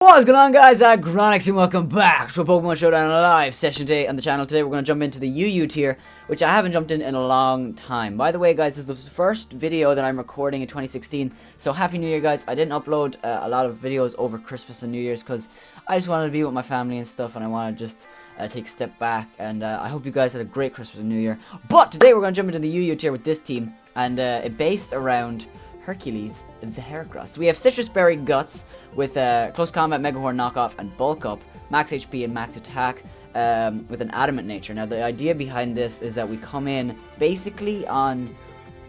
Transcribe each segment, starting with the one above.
What's going on, guys? Aggronix and welcome back to a Pokemon Showdown live session today on the channel. Today we're going to jump into the UU tier, which I haven't jumped in a long time. By the way, guys, this is the first video that I'm recording in 2016, so Happy New Year, guys. I didn't upload a lot of videos over Christmas and New Year's because I just wanted to be with my family and stuff, and I wanted to just take a step back, and I hope you guys had a great Christmas and New Year. But today we're going to jump into the UU tier with this team, and it based around Hercules, the Heracross. We have Citrus Berry Guts with Close Combat, Mega Horn Knockoff, and Bulk Up, Max HP and Max Attack with an Adamant Nature. Now, the idea behind this is that we come in basically on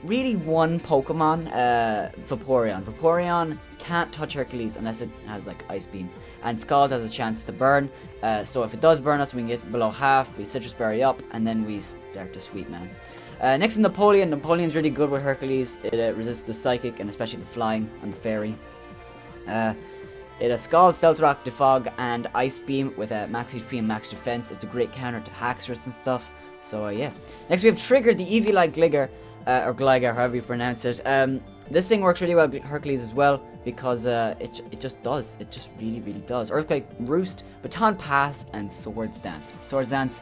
really one Pokemon, Vaporeon. Vaporeon can't touch Hercules unless it has like Ice Beam, and Scald has a chance to burn. So if it does burn us, we can get below half, we Citrus Berry up, and then we start to sweep, man. Next is Napoleon. Napoleon's really good with Hercules. It resists the Psychic and especially the Flying and the Fairy. It has Scald, Stealth Rock, Defog, and Ice Beam with Max HP and Max Defense. It's a great counter to Haxorus and stuff. So yeah. Next we have Trigger, the Eevee-like Gligar, or Gligar, however you pronounce it. This thing works really well with Hercules as well because it just does. It just really does. Earthquake, Roost, Baton Pass, and Swords Dance. Swords Dance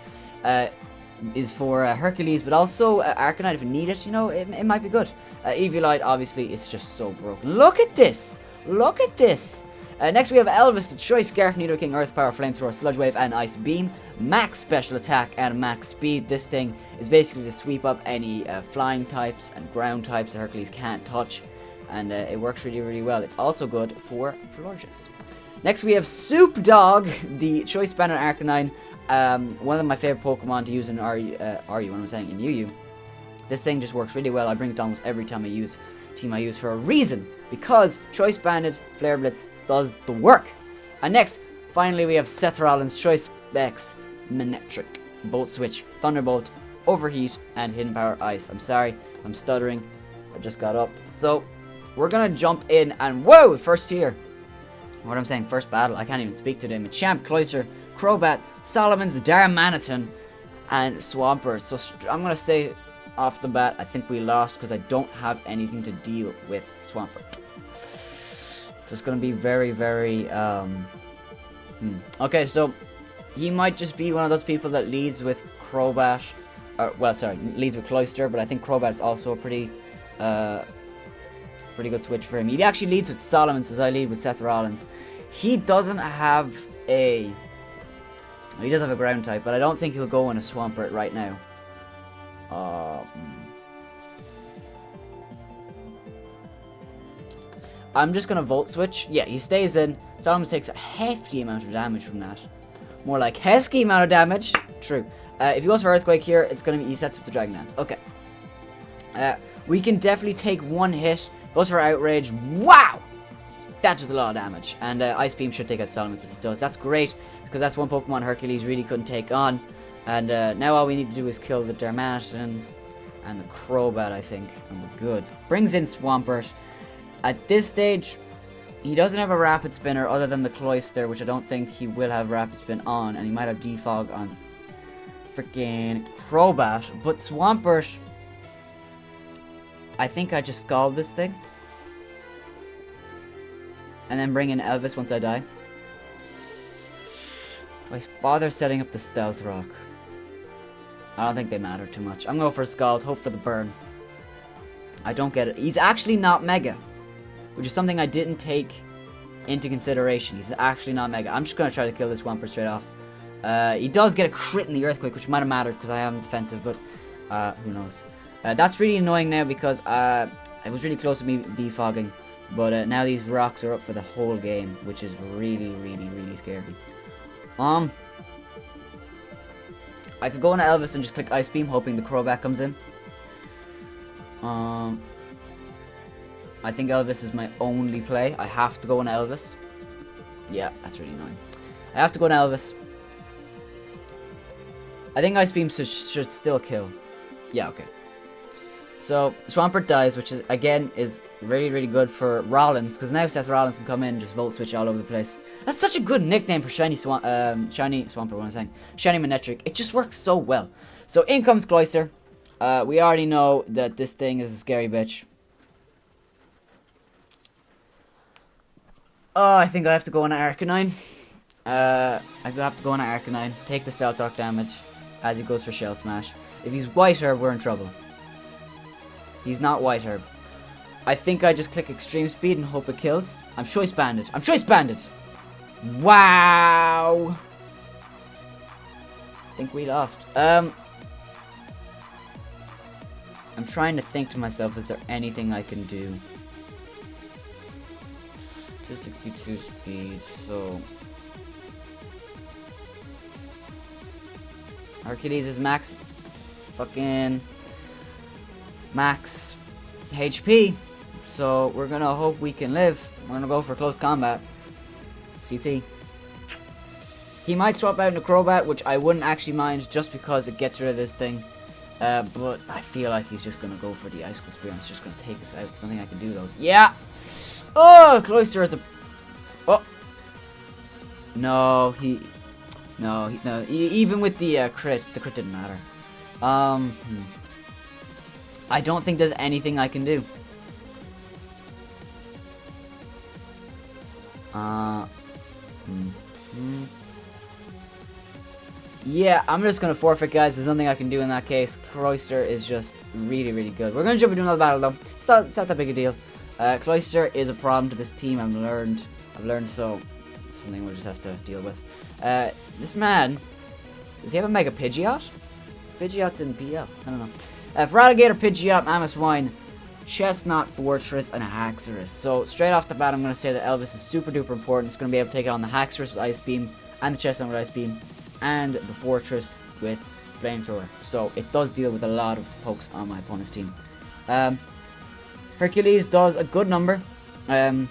is for Hercules, but also Arcanine if you need it, you know, it might be good. Eviolite, obviously, it's just so broken. Look at this! Look at this! Next we have Elvis, the Choice Scarf, Nidoking, Earth Power, Flamethrower, Sludge Wave, and Ice Beam. Max Special Attack and Max Speed. This thing is basically to sweep up any flying types and ground types that Hercules can't touch, and it works really well. It's also good for Florges. Next we have Soup Dog, the Choice Spanner Arcanine. One of my favorite Pokemon to use in RU, what am I saying, in UU. This thing just works really well. I bring it almost every time I use team I use for a reason, because Choice Banded Flare Blitz does the work. And next, finally, we have Seth Rollins' Choice Specs Manectric, Bolt Switch, Thunderbolt, Overheat, and Hidden Power Ice. I'm sorry, I'm stuttering. I just got up. So we're gonna jump in and whoa, first tier. What I'm saying, first battle. I can't even speak to them. Machamp, Cloyster, Crobat, Solomon's, Darmanitan, and Swampert. So I'm going to say off the bat, I think we lost because I don't have anything to deal with Swampert. So it's going to be very Okay, so he might just be one of those people that leads with Crobat. Leads with Cloyster, but I think Crobat's also a pretty good switch for him. He actually leads with Solomons as I lead with Seth Rollins. He doesn't have a... He does have a ground type, but I don't think he'll go in a Swampert right now. I'm just gonna Volt Switch. Yeah, he stays in. Solomon takes a hefty amount of damage from that. More like Hesky amount of damage. True. If he goes for Earthquake here, it's gonna be... He sets up the Dragon Dance. Okay. We can definitely take one hit. Goes for Outrage. Wow! That does a lot of damage. And Ice Beam should take out Solomon as it does. That's great, because that's one Pokemon Hercules really couldn't take on. And now all we need to do is kill the Darmanitan and the Crobat, I think. And we're good. Brings in Swampert. At this stage, he doesn't have a Rapid Spinner other than the Cloyster, which I don't think he will have Rapid Spin on. And he might have Defog on freaking Crobat. But Swampert... I think I just Scald this thing. And then bring in Elvis once I die. Do I bother setting up the Stealth Rock? I don't think they matter too much. I'm going for a Scald, hope for the burn. I don't get it. He's actually not Mega, which is something I didn't take into consideration. He's actually not Mega. I'm just going to try to kill this Swampert straight off. He does get a crit in the Earthquake, which might have mattered because I am defensive, but who knows. That's really annoying now because it was really close to me defogging. But now these rocks are up for the whole game, which is really scary. I could go into Elvis and just click Ice Beam, hoping the Crobat comes in. I think Elvis is my only play. I have to go into Elvis. Yeah, that's really annoying. I have to go into Elvis. I think Ice Beam should still kill. Yeah, okay. So, Swampert dies, which is, again, is really good for Rollins, because now Seth Rollins can come in and just Volt Switch all over the place. That's such a good nickname for Shiny Swampert, what I'm saying. Shiny Manectric. It just works so well. So, in comes Cloyster. We already know that this thing is a scary bitch. Oh, I think I have to go on Aggronix. I have to go on Aggronix. Take the Stealth Rock damage as he goes for Shell Smash. If he's White Herb, we're in trouble. He's not White Herb. I think I just click Extreme Speed and hope it kills. I'm Choice Banded. I'm Choice Banded! Wow! I think we lost. I'm trying to think to myself, is there anything I can do? 262 speed, so... Hercules is max... fucking... max... HP. So, we're gonna hope we can live. We're gonna go for close combat. CC. He might swap out into Crobat, which I wouldn't actually mind just because it gets rid of this thing. But I feel like he's just gonna go for the Icicle Spear and it's just gonna take us out. There's nothing I can do though. Yeah! Oh! Cloyster is a... Oh! No, No, even with the crit didn't matter. I don't think there's anything I can do. Yeah, I'm just gonna forfeit, guys. There's nothing I can do in that case. Cloyster is just really, really good. We're gonna jump into another battle though. It's not that big a deal. Cloyster is a problem to this team. I've learned, so it's something we'll just have to deal with. This man, does he have a Mega Pidgeot? Pidgeot's in BL. I don't know. Feraligatr, Pidgeot, Mamoswine, Chestnut, Fortress, and a Haxorus. So straight off the bat, I'm going to say that Elvis is super duper important. It's going to be able to take on the Haxorus with Ice Beam, and the Chestnut with Ice Beam, and the Fortress with Flamethrower. So it does deal with a lot of pokes on my opponent's team. Hercules does a good number. Other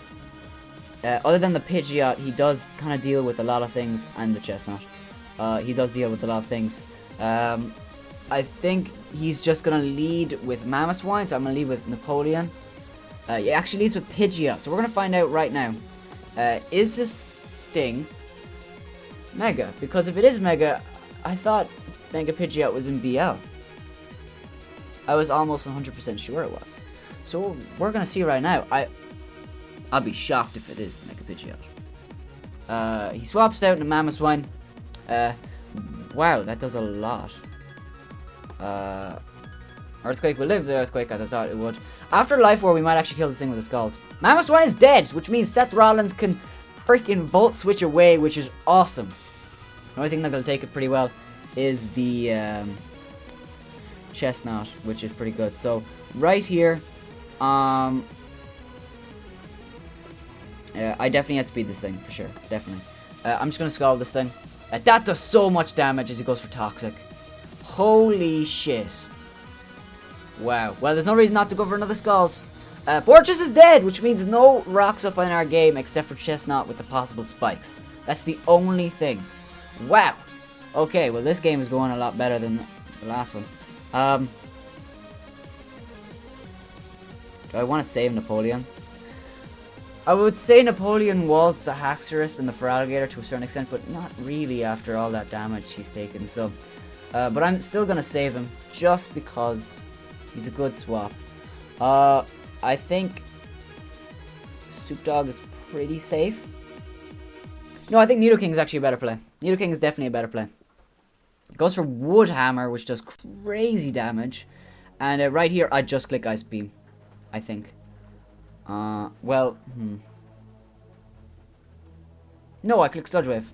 than the Pidgeot, he does kind of deal with a lot of things, and the Chestnut. He does deal with a lot of things. I think he's just going to lead with Mamoswine, so I'm going to lead with Napoleon. He actually leads with Pidgeot, so we're going to find out right now. Is this thing Mega? Because if it is Mega, I thought Mega Pidgeot was in BL. I was almost 100% sure it was. So we're going to see right now. I'll be shocked if it is Mega Pidgeot. He swaps out into Mamoswine. Wow, that does a lot. Earthquake will live the Earthquake as I thought it would. After Life War, we might actually kill this thing with a Scald. Mamoswine is dead, which means Seth Rollins can freaking Volt Switch away, which is awesome. The only thing that will take it pretty well is the Chestnut, which is pretty good. So, right here, I definitely outspeed this thing, for sure. Definitely. I'm just going to Scald this thing. That does so much damage as he goes for Toxic. Holy shit. Wow. Well, there's no reason not to go for another Scald. Fortress is dead, which means no rocks up in our game except for Chestnut with the possible spikes. That's the only thing. Wow. Okay, well this game is going a lot better than the last one. Do I want to save Napoleon? I would say Napoleon walls the Haxorus and the Feraligatr to a certain extent, but not really after all that damage he's taken. So, but I'm still going to save him just because he's a good swap. I think Soup Dog is pretty safe. No, I think Nidoking is actually a better play. Nidoking is definitely a better play. It goes for Wood Hammer, which does crazy damage. And right here, I just click Ice Beam, I think. No, I click Sludge Wave.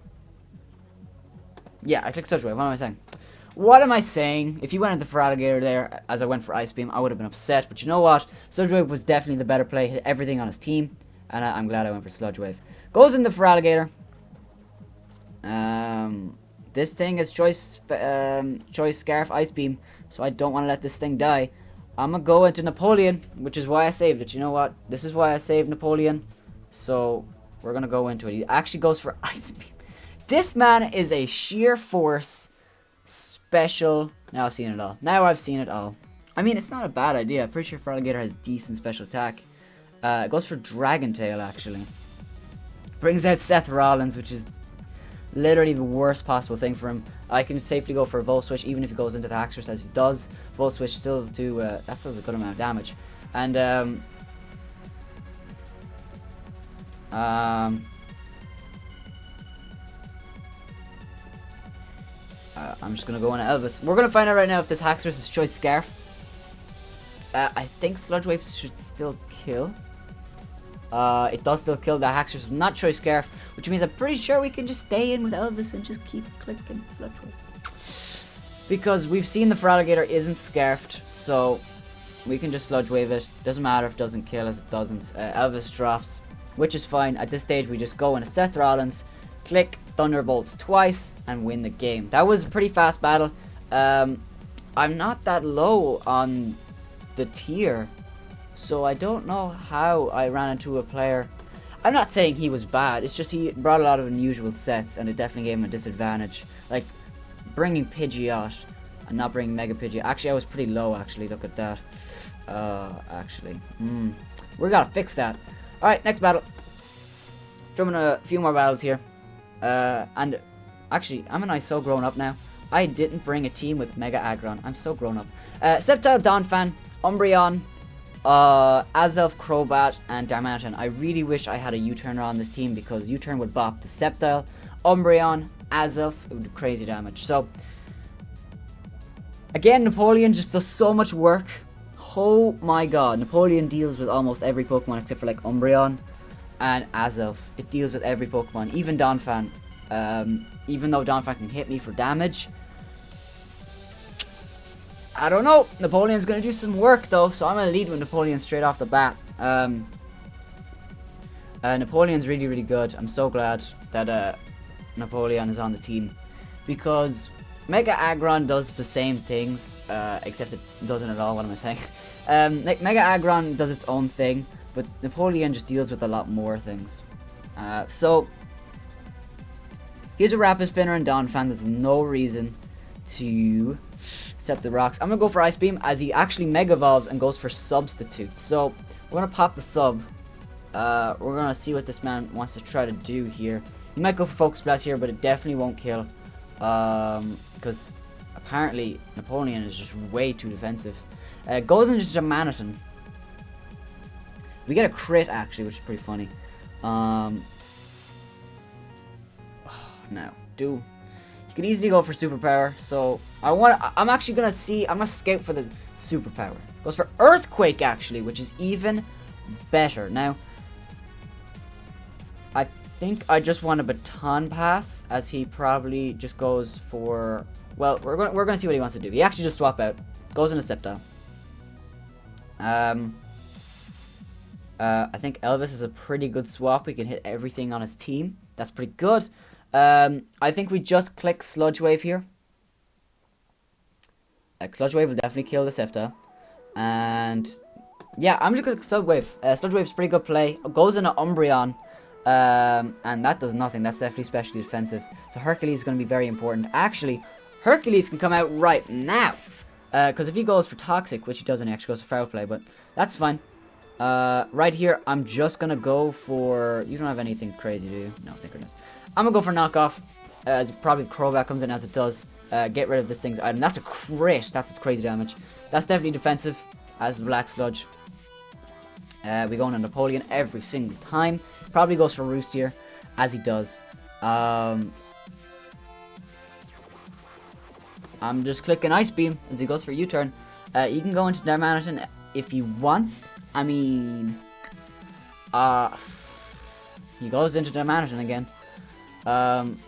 Yeah, I click Sludge Wave. What am I saying? What am I saying? If you went into Feraligatr there, as I went for Ice Beam, I would have been upset. But you know what? Sludge Wave was definitely the better play. Hit everything on his team. And I'm glad I went for Sludge Wave. Goes into Feraligatr. This thing is Choice Scarf Ice Beam. So I don't want to let this thing die. I'm going to go into Napoleon, which is why I saved it. You know what? This is why I saved Napoleon. So we're going to go into it. He actually goes for Ice Beam. This man is a sheer force special. Now I've seen it all. Now I've seen it all. I mean, it's not a bad idea. I'm pretty sure Feraligatr has decent special attack. It goes for Dragon Tail, actually. Brings out Seth Rollins, which is literally the worst possible thing for him. I can safely go for a Volt Switch, even if he goes into the Haxorus as he does. Volt Switch still do, that still does a good amount of damage. And, I'm just gonna go on Elvis. We're gonna find out right now if this Haxorus Choice Scarf. I think Sludge Wave should still kill. It does still kill the Haxorus, not Choice Scarf, which means I'm pretty sure we can just stay in with Elvis and just keep clicking Sludge Wave. Because we've seen the Feraligatr isn't scarfed, so we can just Sludge Wave it. Doesn't matter if it doesn't kill us, it doesn't. Elvis drops, which is fine. At this stage, we just go into Seth Rollins, click Thunderbolt twice, and win the game. That was a pretty fast battle. I'm not that low on the tier, so I don't know how I ran into a player. I'm not saying he was bad, it's just he brought a lot of unusual sets, and it definitely gave him a disadvantage. Like, bringing Pidgeot and not bringing Mega Pidgeot. Actually, I was pretty low, actually. Look at that. We gotta fix that. Alright, next battle. Jumping a few more battles here. And actually, am I so grown up now? I didn't bring a team with Mega Aggron. I'm so grown up. Sceptile, Donphan, Umbreon, Azelf, Crobat, and Darmanitan. I really wish I had a U-turner on this team because U-turn would bop the Sceptile, Umbreon, Azelf. It would do crazy damage. So, again, Napoleon just does so much work. Oh my god. Napoleon deals with almost every Pokemon except for like Umbreon and Azelf. It deals with every Pokemon. Even Donphan. Even though Donphan can hit me for damage, I don't know. Napoleon's going to do some work though, so I'm going to lead with Napoleon straight off the bat. Napoleon's really, really good. I'm so glad that Napoleon is on the team, because Mega Aggron does the same things, except it doesn't at all. What am I saying? Mega Aggron does its own thing, but Napoleon just deals with a lot more things. So, here's a Rapid Spinner and Donphan. There's no reason to accept the rocks. I'm going to go for Ice Beam as he actually Mega Evolves and goes for Substitute. So, we're going to pop the sub. We're going to see what this man wants to try to do here. He might go for Focus Blast here, but it definitely won't kill. Because apparently Napoleon is just way too defensive. Goes into Darmanitan. We get a crit actually, which is pretty funny. Now, you could easily go for Superpower. So I'm actually gonna I'm gonna scout for the Superpower. Goes for Earthquake actually, which is even better. Now, I think I just want a Baton Pass, as he probably just goes for. Well, we're gonna see what he wants to do. He actually just swap out, goes into Sceptile. I think Elvis is a pretty good swap. We can hit everything on his team. That's pretty good. I think we just click Sludge Wave here. Sludge Wave will definitely kill the Sceptile. And yeah, I'm just gonna click Sludge Wave. Sludge Wave is pretty good play. Goes into Umbreon. And that does nothing. That's definitely specially defensive. So Hercules is going to be very important. Actually, Hercules can come out right now. Because if he goes for Toxic, which he doesn't, he actually goes for Foul Play, but that's fine. Right here, I'm just going to go for... You don't have anything crazy, do you? No, Synchronous. I'm going to go for Knockoff. As probably Crobat comes in as it does. Get rid of this thing's item. That's a crit. That's its crazy damage. That's definitely defensive as the Black Sludge. We go into Napoleon every single time. Probably goes for Roost here, as he does. I'm just clicking Ice Beam as he goes for U-turn. He can go into Darmanitan if he wants. I mean, he goes into Darmanitan again. I'm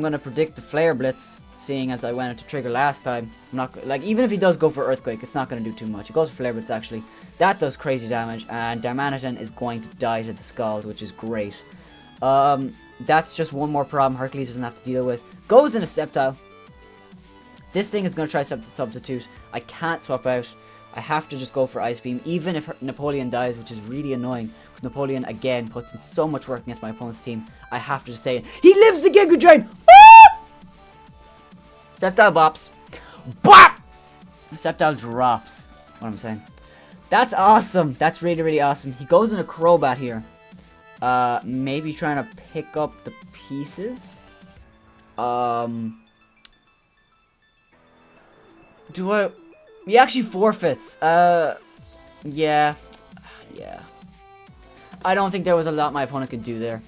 gonna predict the Flare Blitz, seeing as I went into Trigger last time. I'm not like, even if he does go for Earthquake, it's not gonna do too much. He goes for Flare Blitz actually. That does crazy damage, and Darmanitan is going to die to the Scald, which is great. That's just one more problem Hercules doesn't have to deal with. Goes in a Sceptile. This thing is going to try to substitute. I can't swap out. I have to just go for Ice Beam, even if Napoleon dies, which is really annoying. Because Napoleon, again, puts in so much work against my opponent's team. I have to just say, he lives the Giga Drain! Ah! Sceptile bops. Bop! Sceptile drops. What am I saying? That's awesome. That's really, really awesome. He goes in a Crobat here. Maybe trying to pick up the pieces. Do I... He actually forfeits. Yeah. I don't think there was a lot my opponent could do there.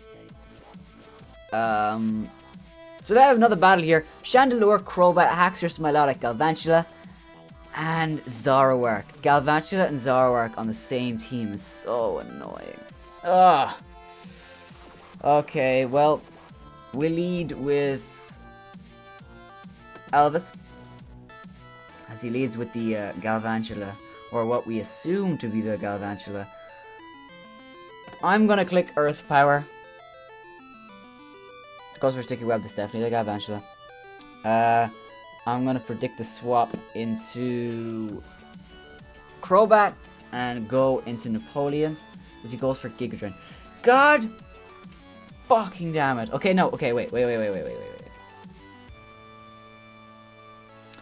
So they have another battle here. Chandelure, Crobat, Haxorus, Milotic, Galvantula, and Zoroark. Galvantula and Zoroark on the same team is so annoying. Ugh. Okay, well, we lead with Elvis, as he leads with the Galvantula, or what we assume to be the Galvantula. I'm gonna click Earth Power. Goes for Sticky Web, that's definitely the Galvantula. I'm gonna predict the swap into Crobat and go into Napoleon as he goes for Giga Drain. God fucking damn it. Okay, no, okay, wait.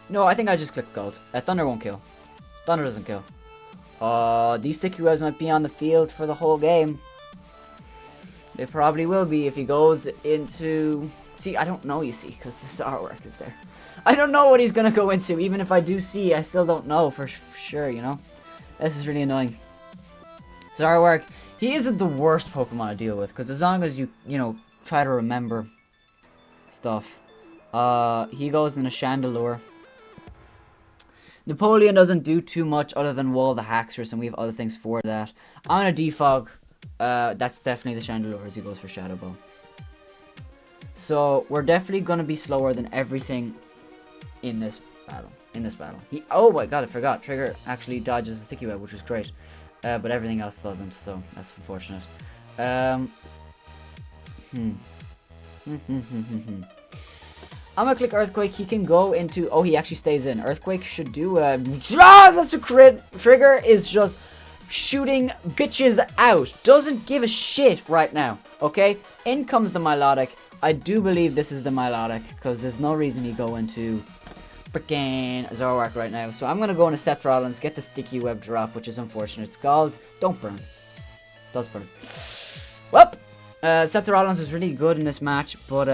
No, I think I just clicked Gold. Thunder won't kill. Thunder doesn't kill. These Sticky Webs might be on the field for the whole game. They probably will be if he goes into... See, I don't know, you see, because this artwork is there. I don't know what he's going to go into. Even if I do see, I still don't know for sure, you know? This is really annoying. Zoroark, he isn't the worst Pokemon to deal with, because as long as you know, try to remember stuff. He goes in a Chandelure. Napoleon doesn't do too much other than wall the Haxorus, and we have other things for that. I'm going to defog. That's definitely the Chandelure as he goes for Shadow Ball. So we're definitely gonna be slower than everything in this battle. Oh my god, I forgot. Trigger actually dodges the Sticky Web, which is great. But everything else doesn't, so that's unfortunate. I'm gonna click Earthquake. He can go into... Oh, he actually stays in. Earthquake should do a... That's a crit! Trigger is just shooting bitches out. Doesn't give a shit right now. Okay? In comes the Milotic. I do believe this is the Milotic, because there's no reason he go into freaking Zoroark right now. So I'm gonna go into Set Throttlings, get the Sticky Web drop, which is unfortunate. It's called Don't Burn. Does burn. Well, Set Throttlings was really good in this match, but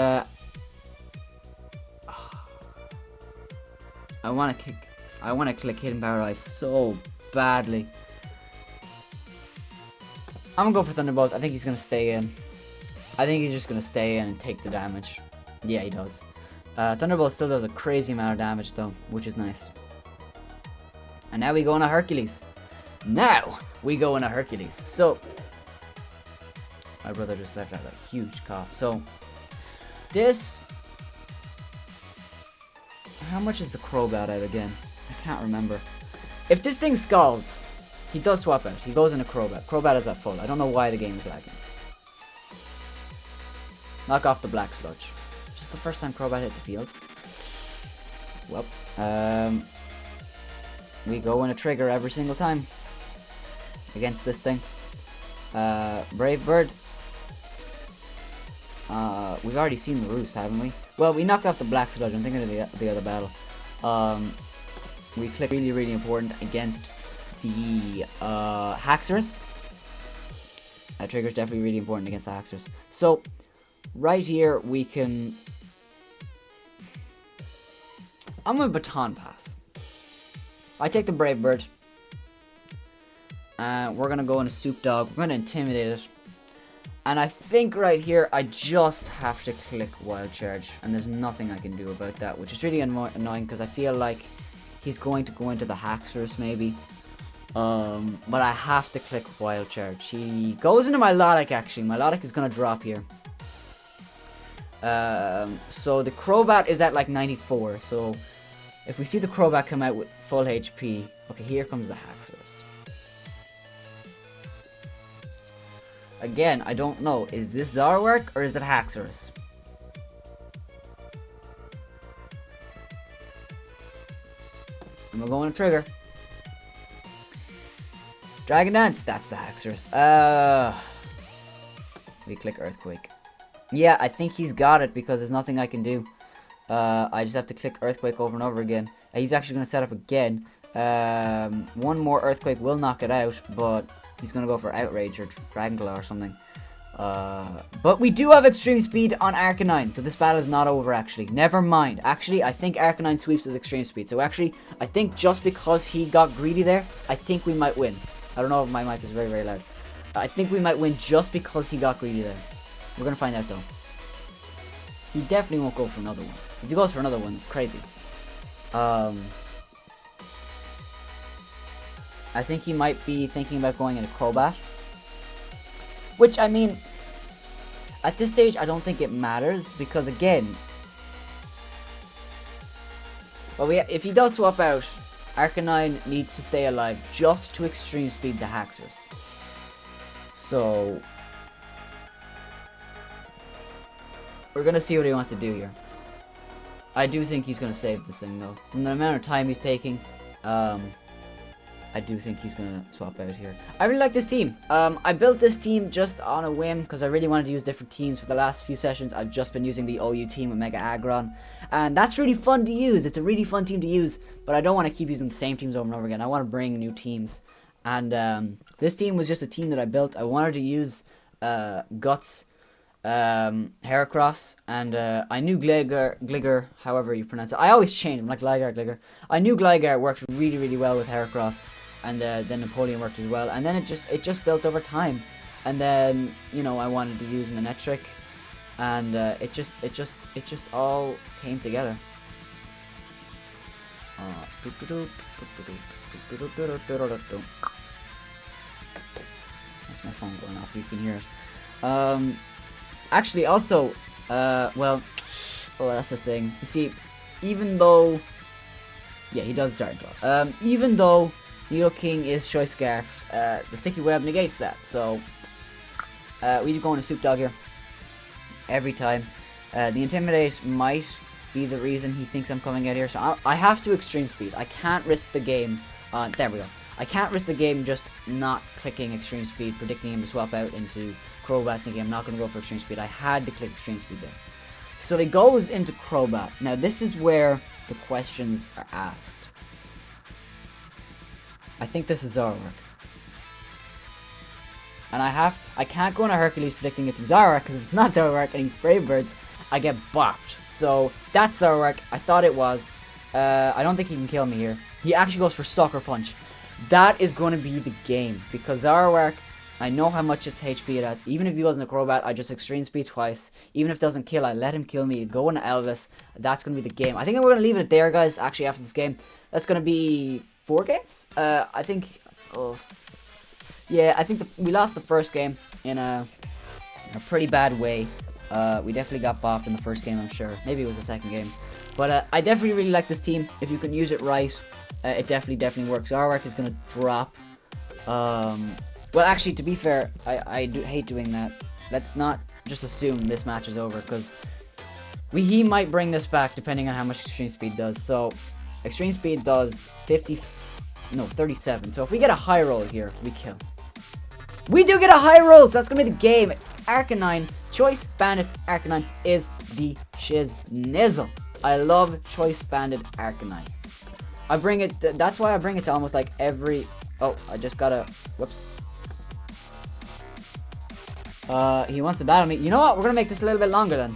I want to click Hidden Paralyze so badly. I'm gonna go for Thunderbolt. I think he's gonna stay in. I think he's just gonna stay in and take the damage. Yeah, he does. Thunderbolt still does a crazy amount of damage though, which is nice. And now we go on a Hercules. So my brother just left out a huge cough. So this... How much is the Crobat out again? I can't remember. If this thing scalds, he does swap out. He goes into Crobat. Crobat is at full. I don't know why the game is lagging. Knock off the Black Sludge. Just the first time Crobat hit the field. Well, we go in a trigger every single time against this thing. Brave Bird. We've already seen the Roost, haven't we? Well, we knocked off the Black Sludge. I'm thinking of the other battle. We click really, really important against the Haxorus. That trigger is definitely really important against the Haxorus. So, right here, we can... I'm going to Baton Pass. I take the Brave Bird. We're going to go in a Soup Dog. We're going to Intimidate it. And I think right here, I just have to click Wild Charge. And there's nothing I can do about that, which is really annoying because I feel like he's going to go into the Haxorus maybe. But I have to click Wild Charge. He goes into Milotic actually. Milotic is going to drop here. So the Crobat is at like 94. So if we see the Crobat come out with full HP. Okay, here comes the Haxorus. Again, I don't know. Is this Zoroark or is it Haxorus? I'm gonna go on a trigger. Dragon Dance, that's the Haxorus. We click Earthquake. Yeah, I think he's got it because there's nothing I can do. I just have to click Earthquake over and over again. He's actually gonna set up again. One more Earthquake will knock it out, but he's gonna go for Outrage or Dragon Claw or something. But we do have Extreme Speed on Arcanine, so this battle is not over actually. Never mind. Actually, I think Arcanine sweeps with Extreme Speed. So actually, I think just because he got greedy there, I think we might win. I don't know if my mic is very, very loud. I think we might win just because he got greedy there. We're gonna find out though. He definitely won't go for another one. If he goes for another one, it's crazy. I think he might be thinking about going into Crobat. Which, I mean, at this stage, I don't think it matters. Because, again, well, if he does swap out, Arcanine needs to stay alive just to extreme speed the Haxorus. So, we're going to see what he wants to do here. I do think he's going to save this thing, though. From the amount of time he's taking, I do think he's going to swap out here. I really like this team. I built this team just on a whim because I really wanted to use different teams. For the last few sessions, I've just been using the OU team with Mega Aggron. And that's really fun to use. It's a really fun team to use. But I don't want to keep using the same teams over and over again. I want to bring new teams. And this team was just a team that I built. I wanted to use Guts, Heracross, and I knew Gligar, however you pronounce it. I always change them, like Gligar. I knew Gligar worked really, really well with Heracross, and then Napoleon worked as well. And then it just built over time. And then, you know, I wanted to use Manectric, and it just all came together. That's my phone going off. You can hear it. Actually, also, well, oh, that's the thing. You see, even though, yeah, he does Dark Claw. Even though Nidoking is Choice Scarfed, the Sticky Web negates that. So, we just go into Soup Dog here every time. The Intimidate might be the reason he thinks I'm coming out here. So I have to Extreme Speed. I can't risk the game. There we go. I can't risk the game just not clicking Extreme Speed, predicting him to swap out into Crobat, thinking I'm not going to go for Extreme Speed. I had to click Extreme Speed there. So he goes into Crobat. Now this is where the questions are asked. I think this is Zoroark. And I can't go into Hercules predicting it's Zoroark, because if it's not Zoroark and he Brave Birds, I get bopped. So that's Zoroark. I thought it was. I don't think he can kill me here. He actually goes for Sucker Punch. That is going to be the game, because Zoroark, I know how much its HP it has. Even if he goes into Crobat, I just Extreme Speed twice. Even if it doesn't kill, I let him kill me. Go into Elvis. That's going to be the game. I think we're going to leave it there, guys, actually, after this game. That's going to be 4 games? I think... Oh, yeah, I think we lost the first game in a pretty bad way. We definitely got bopped in the first game, I'm sure. Maybe it was the second game. But I definitely really like this team. If you can use it right, it definitely works. Zoroark is going to drop. Well, actually, to be fair, I do hate doing that. Let's not just assume this match is over, because he might bring this back depending on how much Extreme Speed does. So, Extreme Speed does 37. So if we get a high roll here, we kill. We do get a high roll, so that's going to be the game. Arcanine, Choice Banded Arcanine is the shiz-nizzle. I love Choice Banded Arcanine. I bring it, that's why I bring it to almost like every, oh, I just gotta, whoops. He wants to battle me. You know what? We're gonna make this a little bit longer then.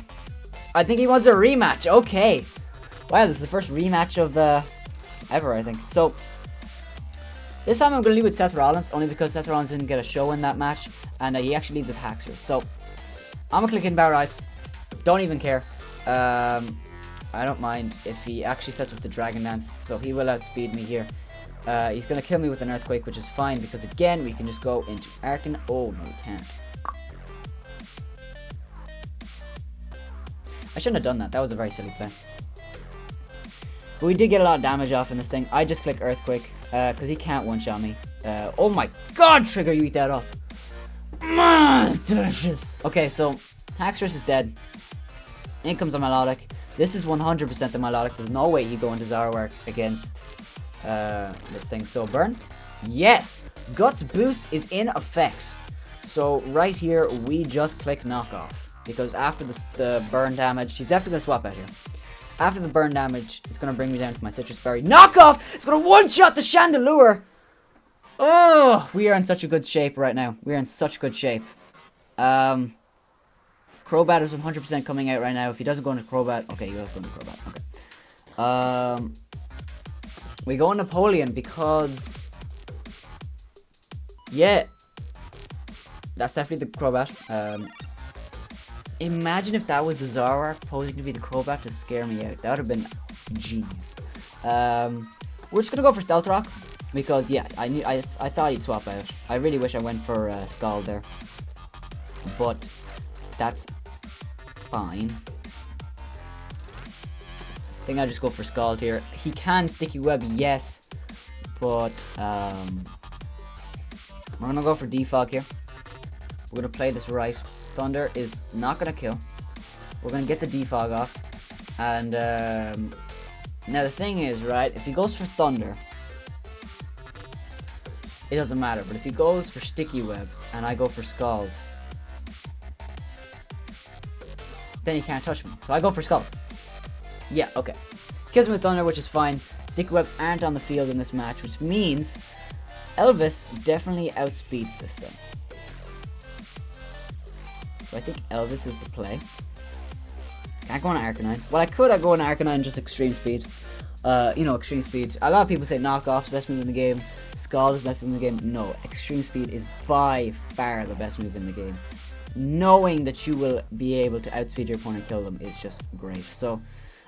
I think he wants a rematch. Okay. Wow, this is the first rematch of ever, I think. So this time I'm gonna leave with Seth Rollins, only because Seth Rollins didn't get a show in that match, and he actually leaves with Haxorus. So I'm gonna click in Power Ice. Don't even care. I don't mind if he actually sets up the Dragon Dance, so he will outspeed me here. He's gonna kill me with an Earthquake, which is fine, because again we can just go into Arcan. Oh no, we can't. I shouldn't have done that. That was a very silly play. But we did get a lot of damage off in this thing. I just click Earthquake, because he can't one-shot me. Oh my god, Trigger, you eat that up. It's delicious. Okay, so Haxorus is dead. In comes a Melodic. This is 100% the Melodic. There's no way you go into Zoroark against this thing. So Burn. Yes! Guts Boost is in effect. So right here, we just click Knockoff. Because after the burn damage, she's definitely going to swap out here. After the burn damage, it's going to bring me down to my Citrus Berry. Knockoff! It's going to one-shot the Chandelure! Oh, we are in such a good shape right now. We are in such good shape. Crobat is 100% coming out right now. If he doesn't go into Crobat, okay, he goes into Crobat. Okay. We go into Napoleon because, yeah, That's definitely the Crobat. Imagine if that was the Zoroark posing to be the Crobat to scare me out. That would have been genius. We're just gonna go for Stealth Rock because yeah, I thought he'd swap out. I really wish I went for Scald there, but that's fine. I think I'll just go for Scald here. He can Sticky Web, yes, but we're gonna go for Defog here. We're gonna play this right. Thunder is not gonna kill. We're gonna get the Defog off, and now the thing is, right, if he goes for Thunder, it doesn't matter. But if he goes for Sticky Web and I go for Scald, then he can't touch me. So I go for Scald. Yeah, okay. Kills me with Thunder, which is fine. Sticky Web aren't on the field in this match, which means Elvis definitely outspeeds this thing. So I think Elvis is the play. Can't go on Arcanine. Well, I could go on Arcanine just Extreme Speed. You know, Extreme Speed. A lot of people say Knockoff's best move in the game. Scald is best move in the game. No, Extreme Speed is by far the best move in the game. Knowing that you will be able to outspeed your opponent and kill them is just great. So,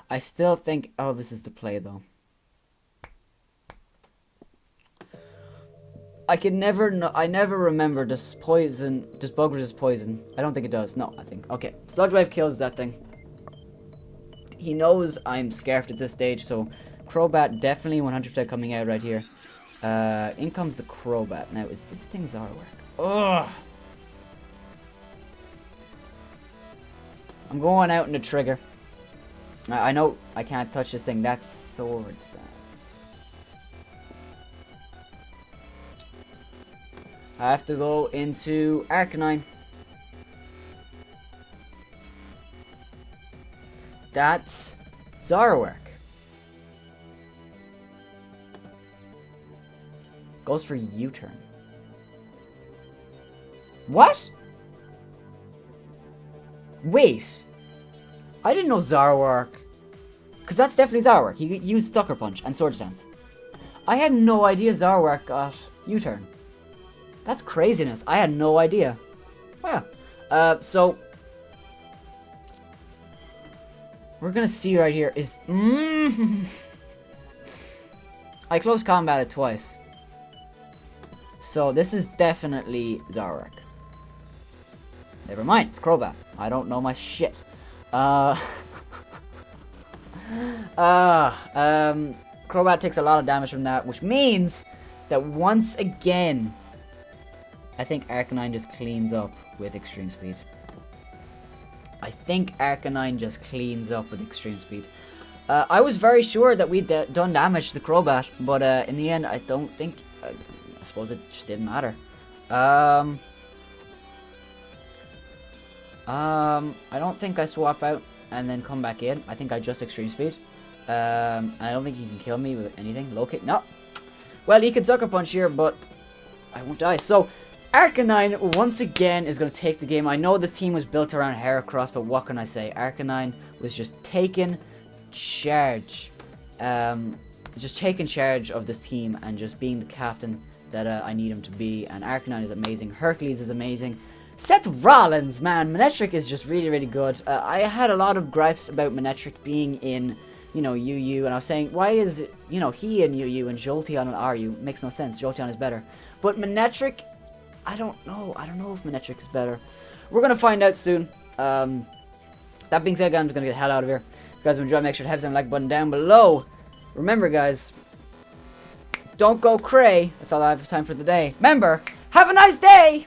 I still think Elvis is the play though. I never remember, does bug resist poison? I don't think it does. No, I think. Okay, Sludge Wave kills that thing. He knows I'm scarfed at this stage, so Crobat definitely 100% coming out right here. In comes the Crobat. Now, is this thing Zoroark? Ugh! I'm going out in the trigger. I know I can't touch this thing. That's Sword Stance. I have to go into Arcanine. That's Zoroark. Goes for U-turn. What? Wait. I didn't know Zoroark. Because that's definitely Zoroark. He used Sucker Punch and Sword Stance. I had no idea Zoroark got U-turn. That's craziness. I had no idea. Wow. So we're gonna see right here is I close combat it twice. So this is definitely Zoroark. Never mind, it's Crobat. I don't know my shit. Crobat takes a lot of damage from that, which means that once again, I think Arcanine just cleans up with Extreme Speed. I think Arcanine just cleans up with Extreme Speed. I was very sure that we'd done damage to the Crobat, but in the end, I don't think... I suppose it just didn't matter. I don't think I swap out and then come back in. I think I just Extreme Speed. I don't think he can kill me with anything. Low kick, no. Well, he could Sucker Punch here, but I won't die. So, Arcanine, once again, is going to take the game. I know this team was built around Heracross, but what can I say? Arcanine was just taking charge. Just taking charge of this team and just being the captain that I need him to be. And Arcanine is amazing. Hercules is amazing. Seth Rollins, man. Manectric is just really, really good. I had a lot of gripes about Manectric being in, you know, UU. And I was saying, why is it, you know, he in UU and Jolteon in RU? Makes no sense. Jolteon is better. But Manectric... I don't know if Manectric is better. We're going to find out soon. That being said, guys, I'm just going to get the hell out of here. If you guys enjoy, make sure to hit that like button down below. Remember, guys, don't go cray. That's all I have time for today. Remember, have a nice day!